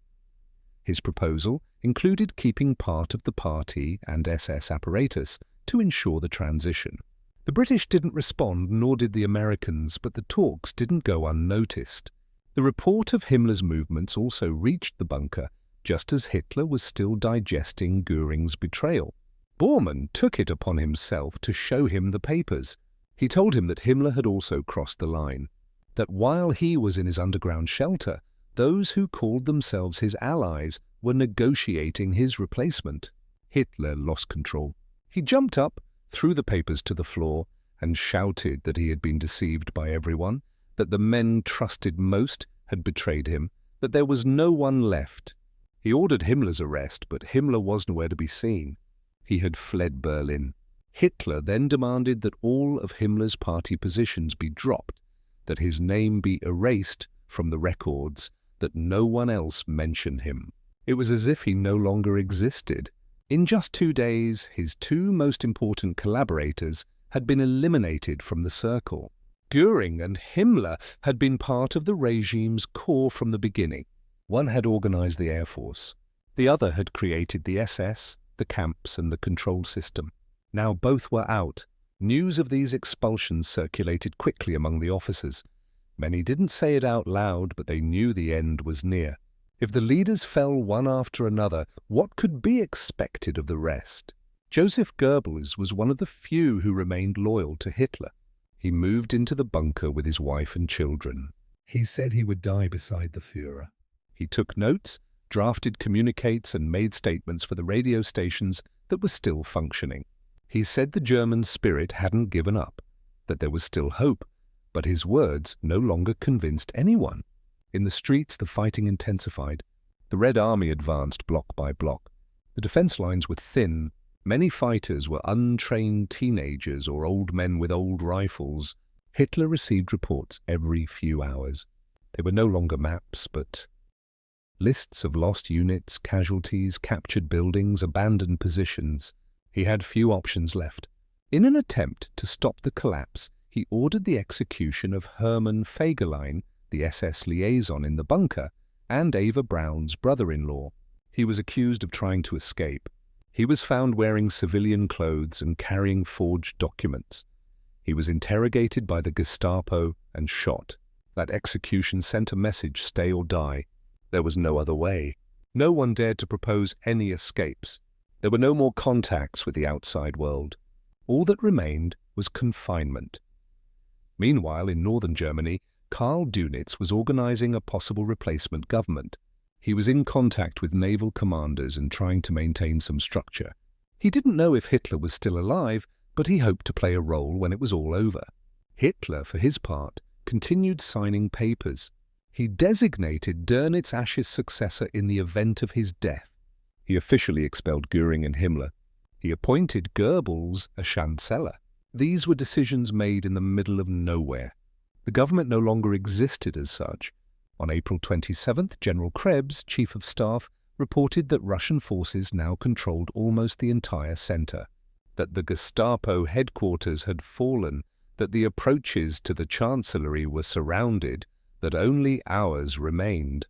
His proposal included keeping part of the party and SS apparatus to ensure the transition. The British didn't respond, nor did the Americans, but the talks didn't go unnoticed. The report of Himmler's movements also reached the bunker, just as Hitler was still digesting Göring's betrayal. Bormann took it upon himself to show him the papers. He told him that Himmler had also crossed the line, that while he was in his underground shelter, those who called themselves his allies were negotiating his replacement. Hitler lost control. He jumped up, threw the papers to the floor, and shouted that he had been deceived by everyone, that the men trusted most had betrayed him, that there was no one left. He ordered Himmler's arrest, but Himmler was nowhere to be seen. He had fled Berlin. Hitler then demanded that all of Himmler's party positions be dropped, that his name be erased from the records, that no one else mention him. It was as if he no longer existed. In just 2 days, his 2 most important collaborators had been eliminated from the circle. Göring and Himmler had been part of the regime's core from the beginning. One had organized the Air Force. The other had created the SS, the camps, and the control system. Now both were out. News of these expulsions circulated quickly among the officers. Many didn't say it out loud, but they knew the end was near. If the leaders fell one after another, what could be expected of the rest? Joseph Goebbels was one of the few who remained loyal to Hitler. He moved into the bunker with his wife and children. He said he would die beside the Führer. He took notes, drafted communiques, and made statements for the radio stations that were still functioning. He said the German spirit hadn't given up, that there was still hope, but his words no longer convinced anyone. In the streets, the fighting intensified. The Red Army advanced block by block. The defense lines were thin. Many fighters were untrained teenagers or old men with old rifles. Hitler received reports every few hours. They were no longer maps, but lists of lost units, casualties, captured buildings, abandoned positions. He had few options left. In an attempt to stop the collapse, he ordered the execution of Hermann Fegelein, the SS liaison in the bunker, and Eva Braun's brother-in-law. He was accused of trying to escape. He was found wearing civilian clothes and carrying forged documents. He was interrogated by the Gestapo and shot. That execution sent a message, stay or die. There was no other way. No one dared to propose any escapes. There were no more contacts with the outside world. All that remained was confinement. Meanwhile, in northern Germany, Karl Dönitz was organizing a possible replacement government. He was in contact with naval commanders and trying to maintain some structure. He didn't know if Hitler was still alive, but he hoped to play a role when it was all over. Hitler, for his part, continued signing papers. He designated Dönitz Asch's successor in the event of his death. He officially expelled Göring and Himmler. He appointed Goebbels a chancellor. These were decisions made in the middle of nowhere. The government no longer existed as such. On April 27th, General Krebs, Chief of Staff, reported that Russian forces now controlled almost the entire center, that the Gestapo headquarters had fallen, that the approaches to the Chancellery were surrounded, that only hours remained.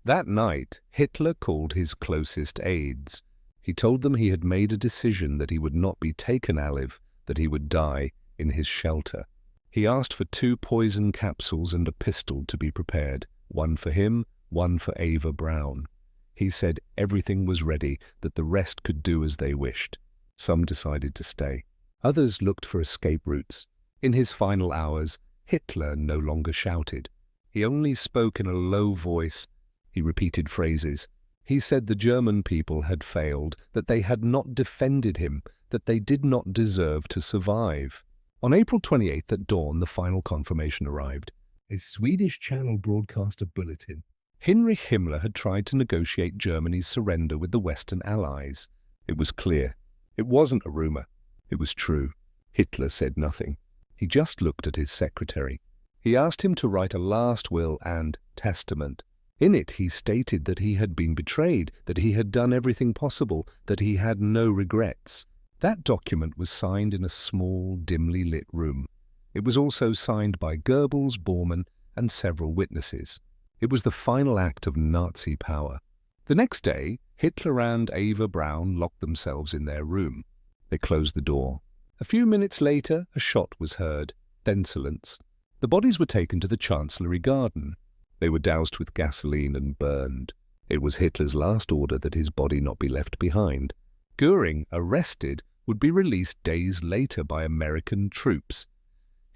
That night, Hitler called his closest aides. He told them he had made a decision that he would not be taken alive, that he would die in his shelter. He asked for 2 poison capsules and a pistol to be prepared, one for him, one for Eva Braun. He said everything was ready, that the rest could do as they wished. Some decided to stay. Others looked for escape routes. In his final hours, Hitler no longer shouted. He only spoke in a low voice. He repeated phrases. He said the German people had failed, that they had not defended him, that they did not deserve to survive. On April 28th at dawn, the final confirmation arrived. A Swedish channel broadcast a bulletin. Heinrich Himmler had tried to negotiate Germany's surrender with the Western Allies. It was clear. It wasn't a rumor. It was true. Hitler said nothing. He just looked at his secretary. He asked him to write a last will and testament. In it he stated that he had been betrayed, that he had done everything possible, that he had no regrets. That document was signed in a small, dimly lit room. It was also signed by Goebbels, Bormann, and several witnesses. It was the final act of Nazi power. The next day, Hitler and Eva Braun locked themselves in their room. They closed the door. A few minutes later, a shot was heard, then silence. The bodies were taken to the Chancellery Garden. They were doused with gasoline and burned. It was Hitler's last order that his body not be left behind. Göring, arrested, would be released days later by American troops.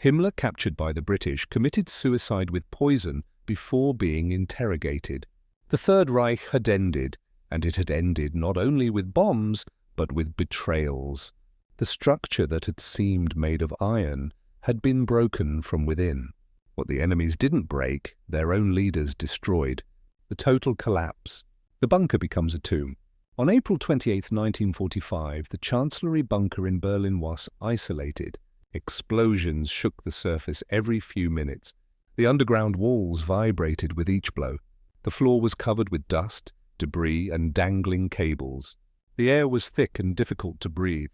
Himmler, captured by the British, committed suicide with poison before being interrogated. The Third Reich had ended, and it had ended not only with bombs, but with betrayals. The structure that had seemed made of iron had been broken from within. What the enemies didn't break, their own leaders destroyed. The total collapse. The bunker becomes a tomb. On April 28, 1945, the Chancellery bunker in Berlin was isolated. Explosions shook the surface every few minutes. The underground walls vibrated with each blow. The floor was covered with dust, debris, and dangling cables. The air was thick and difficult to breathe.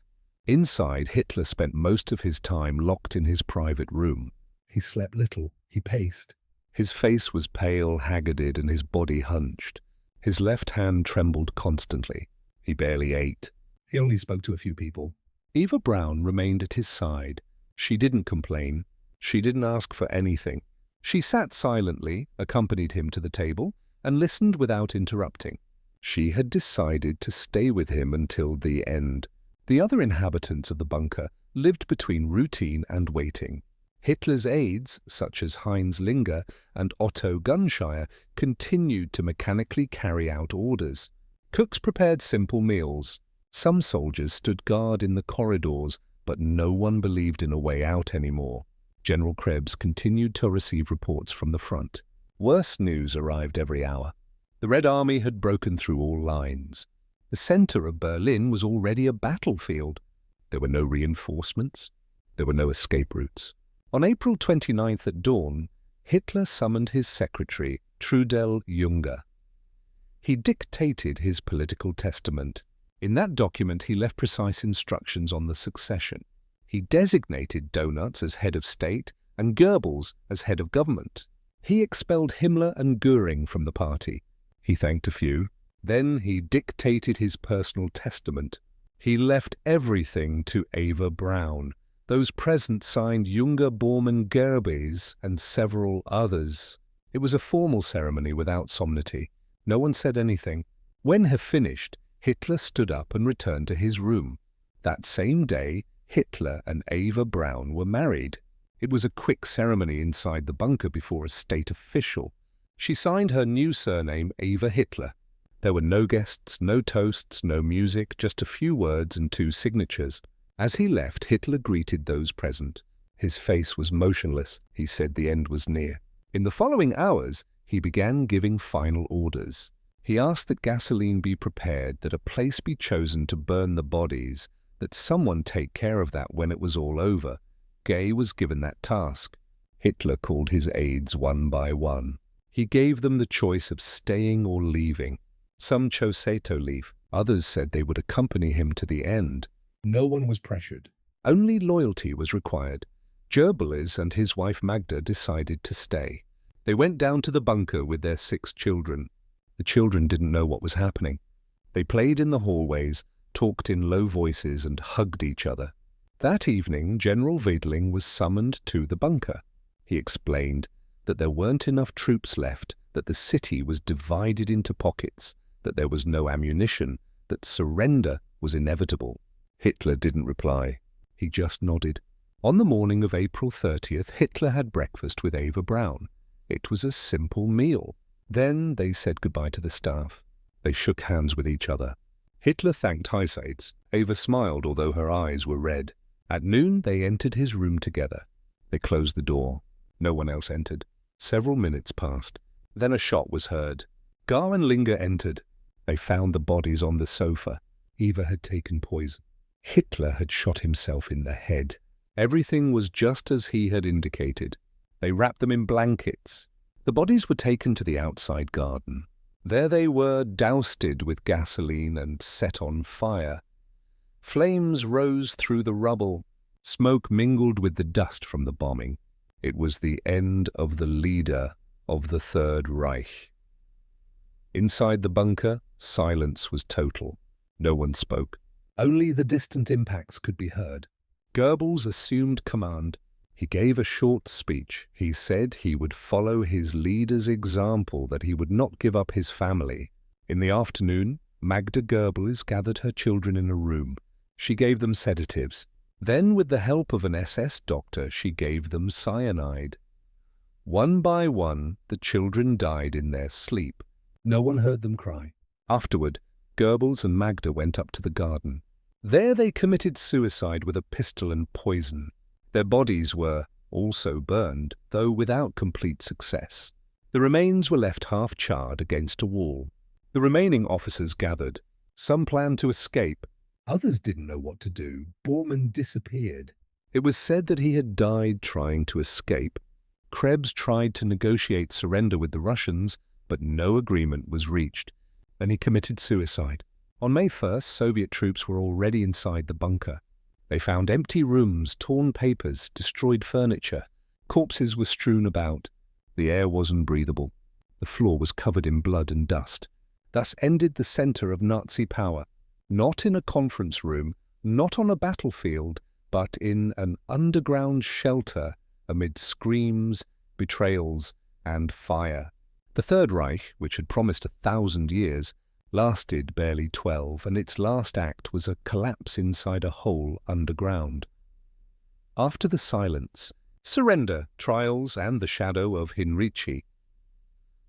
Inside, Hitler spent most of his time locked in his private room. He slept little. He paced. His face was pale, haggarded, and his body hunched. His left hand trembled constantly. He barely ate. He only spoke to a few people. Eva Braun remained at his side. She didn't complain. She didn't ask for anything. She sat silently, accompanied him to the table, and listened without interrupting. She had decided to stay with him until the end. The other inhabitants of the bunker lived between routine and waiting. Hitler's aides, such as Heinz Linger and Otto Gunshire, continued to mechanically carry out orders. Cooks prepared simple meals. Some soldiers stood guard in the corridors, but no one believed in a way out anymore. General Krebs continued to receive reports from the front. Worse news arrived every hour. The Red Army had broken through all lines. The center of Berlin was already a battlefield. There were no reinforcements. There were no escape routes. On April 29th at dawn, Hitler summoned his secretary, Trudel Junge. He dictated his political testament. In that document, he left precise instructions on the succession. He designated Donuts as head of state and Goebbels as head of government. He expelled Himmler and Göring from the party. He thanked a few. Then he dictated his personal testament. He left everything to Eva Braun. Those present signed Junge, Bormann, Goebbels, and several others. It was a formal ceremony without solemnity. No one said anything. When he finished, Hitler stood up and returned to his room. That same day, Hitler and Eva Braun were married. It was a quick ceremony inside the bunker before a state official. She signed her new surname, Eva Hitler. There were no guests, no toasts, no music, just a few words and 2 signatures. As he left, Hitler greeted those present. His face was motionless. He said the end was near. In the following hours, he began giving final orders. He asked that gasoline be prepared, that a place be chosen to burn the bodies, that someone take care of that when it was all over. Gay was given that task. Hitler called his aides one by one. He gave them the choice of staying or leaving. Some chose to leave. Others said they would accompany him to the end. No one was pressured. Only loyalty was required. Goebbels and his wife Magda decided to stay. They went down to the bunker with their 6 children. The children didn't know what was happening. They played in the hallways, talked in low voices, and hugged each other. That evening, General Wedling was summoned to the bunker. He explained that there weren't enough troops left, that the city was divided into pockets, that there was no ammunition, that surrender was inevitable. Hitler didn't reply. He just nodded. On the morning of April 30th, Hitler had breakfast with Eva Braun. It was a simple meal. Then they said goodbye to the staff. They shook hands with each other. Hitler thanked Heisides. Eva smiled, although her eyes were red. At noon, they entered his room together. They closed the door. No one else entered. Several minutes passed. Then a shot was heard. Gar and Linger entered. They found the bodies on the sofa. Eva had taken poison. Hitler had shot himself in the head. Everything was just as he had indicated. They wrapped them in blankets. The bodies were taken to the outside garden. There they were, doused with gasoline and set on fire. Flames rose through the rubble. Smoke mingled with the dust from the bombing. It was the end of the leader of the Third Reich. Inside the bunker, silence was total. No one spoke. Only the distant impacts could be heard. Goebbels assumed command. He gave a short speech. He said he would follow his leader's example, that he would not give up his family. In the afternoon, Magda Goebbels gathered her children in a room. She gave them sedatives. Then, with the help of an SS doctor, she gave them cyanide. One by one, the children died in their sleep. No one heard them cry. Afterward, Goebbels and Magda went up to the garden. There they committed suicide with a pistol and poison. Their bodies were also burned, though without complete success. The remains were left half-charred against a wall. The remaining officers gathered. Some planned to escape. Others didn't know what to do. Bormann disappeared. It was said that he had died trying to escape. Krebs tried to negotiate surrender with the Russians, but no agreement was reached. Then he committed suicide. On May 1st, Soviet troops were already inside the bunker. They found empty rooms, torn papers, destroyed furniture. Corpses were strewn about. The air was unbreathable. The floor was covered in blood and dust. Thus ended the center of Nazi power. Not in a conference room, not on a battlefield, but in an underground shelter amid screams, betrayals, and fire. The Third Reich, which had promised 1,000 years, lasted barely 12, and its last act was a collapse inside a hole underground. After the silence, surrender, trials, and the shadow of Heinrici.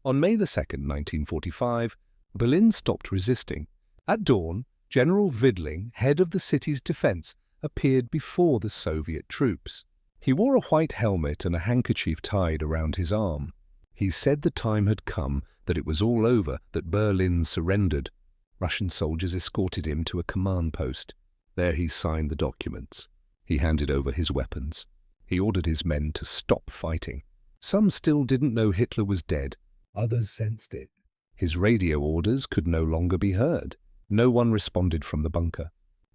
On May 2nd, 1945, Berlin stopped resisting. At dawn, General Wedling, head of the city's defense, appeared before the Soviet troops. He wore a white helmet and a handkerchief tied around his arm. He said the time had come, that it was all over, that Berlin surrendered. Russian soldiers escorted him to a command post. There he signed the documents. He handed over his weapons. He ordered his men to stop fighting. Some still didn't know Hitler was dead. Others sensed it. His radio orders could no longer be heard. No one responded from the bunker.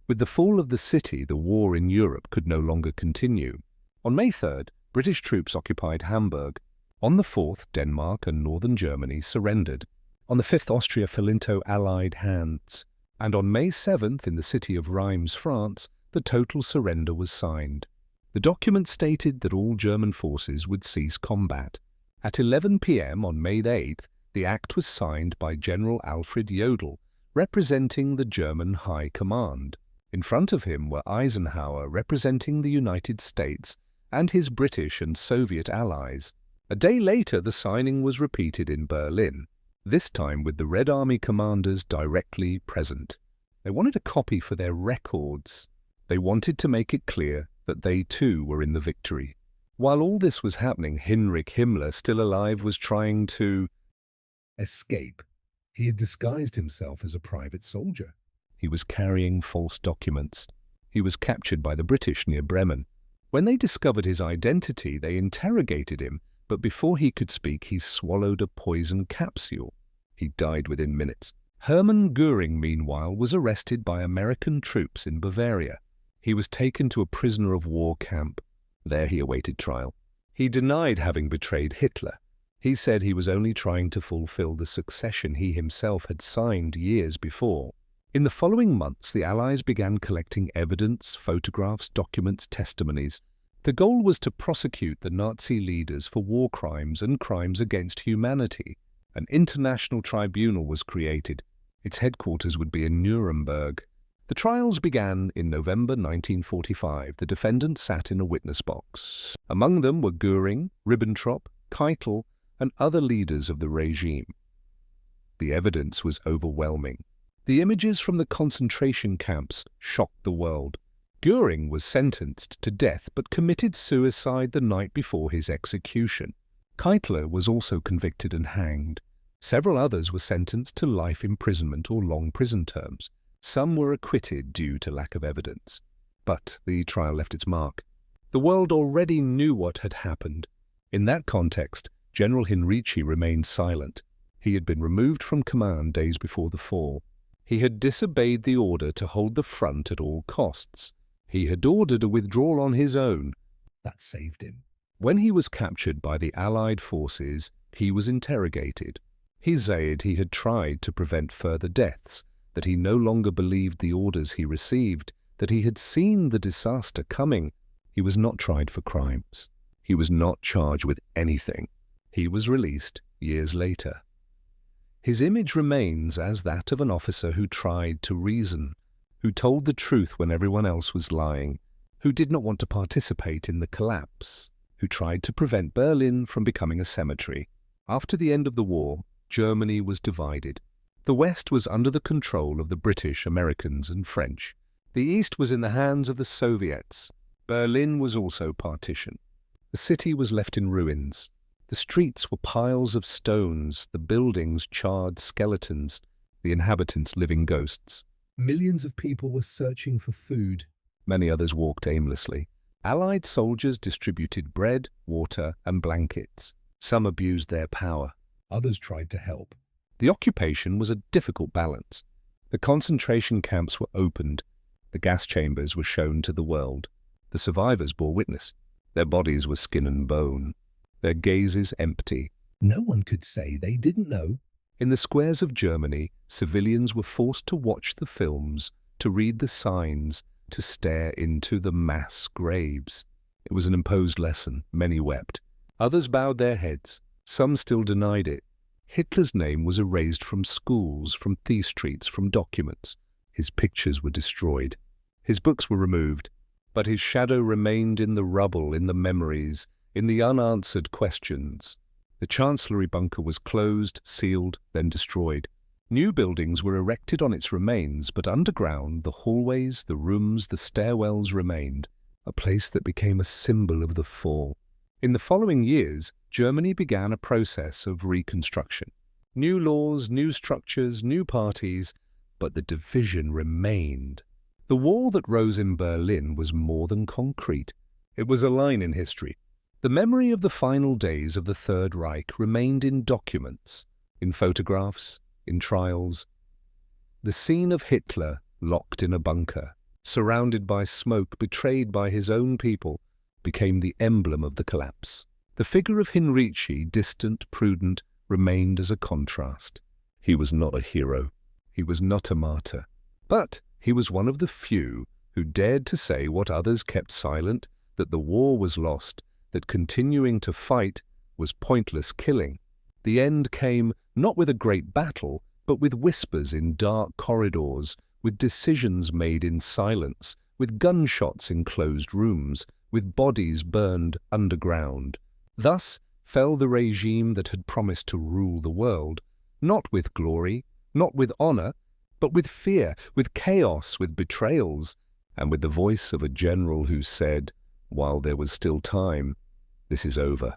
With the fall of the city, the war in Europe could no longer continue. On May 3rd, British troops occupied Hamburg. On the 4th, Denmark and northern Germany surrendered. On the 5th, Austria fell into Allied hands. And on May 7th, in the city of Reims, France, the total surrender was signed. The document stated that all German forces would cease combat. At 11 p.m. on May 8th, the act was signed by General Alfred Jodl, representing the German High Command. In front of him were Eisenhower, representing the United States, and his British and Soviet allies. A day later, the signing was repeated in Berlin, this time with the Red Army commanders directly present. They wanted a copy for their records. They wanted to make it clear that they too were in the victory. While all this was happening, Heinrich Himmler, still alive, was trying to escape. He had disguised himself as a private soldier. He was carrying false documents. He was captured by the British near Bremen. When they discovered his identity, they interrogated him, but before he could speak, he swallowed a poison capsule. He died within minutes. Hermann Göring, meanwhile, was arrested by American troops in Bavaria. He was taken to a prisoner of war camp. There he awaited trial. He denied having betrayed Hitler. He said he was only trying to fulfill the succession he himself had signed years before. In the following months, the Allies began collecting evidence, photographs, documents, testimonies. The goal was to prosecute the Nazi leaders for war crimes and crimes against humanity. An international tribunal was created. Its headquarters would be in Nuremberg. The trials began in November 1945. The defendants sat in a witness box. Among them were Göring, Ribbentrop, Keitel, and other leaders of the regime. The evidence was overwhelming. The images from the concentration camps shocked the world. Göring was sentenced to death but committed suicide the night before his execution. Keitel was also convicted and hanged. Several others were sentenced to life imprisonment or long prison terms. Some were acquitted due to lack of evidence. But the trial left its mark. The world already knew what had happened. In that context, General Heinrici remained silent. He had been removed from command days before the fall. He had disobeyed the order to hold the front at all costs. He had ordered a withdrawal on his own. That saved him. When he was captured by the Allied forces, he was interrogated. He said he had tried to prevent further deaths, that he no longer believed the orders he received, that he had seen the disaster coming. He was not tried for crimes. He was not charged with anything. He was released years later. His image remains as that of an officer who tried to reason, who told the truth when everyone else was lying, who did not want to participate in the collapse, who tried to prevent Berlin from becoming a cemetery. After the end of the war, Germany was divided. The West was under the control of the British, Americans, and French. The East was in the hands of the Soviets. Berlin was also partitioned. The city was left in ruins. The streets were piles of stones, the buildings charred skeletons, the inhabitants living ghosts. Millions of people were searching for food. Many others walked aimlessly. Allied soldiers distributed bread, water, and blankets. Some abused their power. Others tried to help. The occupation was a difficult balance. The concentration camps were opened. The gas chambers were shown to the world. The survivors bore witness. Their bodies were skin and bone. Their gazes empty. No one could say they didn't know. In the squares of Germany, civilians were forced to watch the films, to read the signs, to stare into the mass graves. It was an imposed lesson. Many wept. Others bowed their heads. Some still denied it. Hitler's name was erased from schools, from thief streets, from documents. His pictures were destroyed. His books were removed. But his shadow remained in the rubble, in the memories, in the unanswered questions. The Chancellery bunker was closed, sealed, then destroyed. New buildings were erected on its remains, but underground, the hallways, the rooms, the stairwells remained, a place that became a symbol of the fall. In the following years, Germany began a process of reconstruction. New laws, new structures, new parties, but the division remained. The wall that rose in Berlin was more than concrete. It was a line in history. The memory of the final days of the Third Reich remained in documents, in photographs, in trials. The scene of Hitler locked in a bunker, surrounded by smoke, betrayed by his own people, became the emblem of the collapse. The figure of Heinrici, distant, prudent, remained as a contrast. He was not a hero. He was not a martyr. But he was one of the few who dared to say what others kept silent, that the war was lost, that continuing to fight was pointless killing. The end came not with a great battle, but with whispers in dark corridors, with decisions made in silence, with gunshots in closed rooms, with bodies burned underground. Thus fell the regime that had promised to rule the world, not with glory, not with honor, but with fear, with chaos, with betrayals, and with the voice of a general who said, while there was still time, "This is over."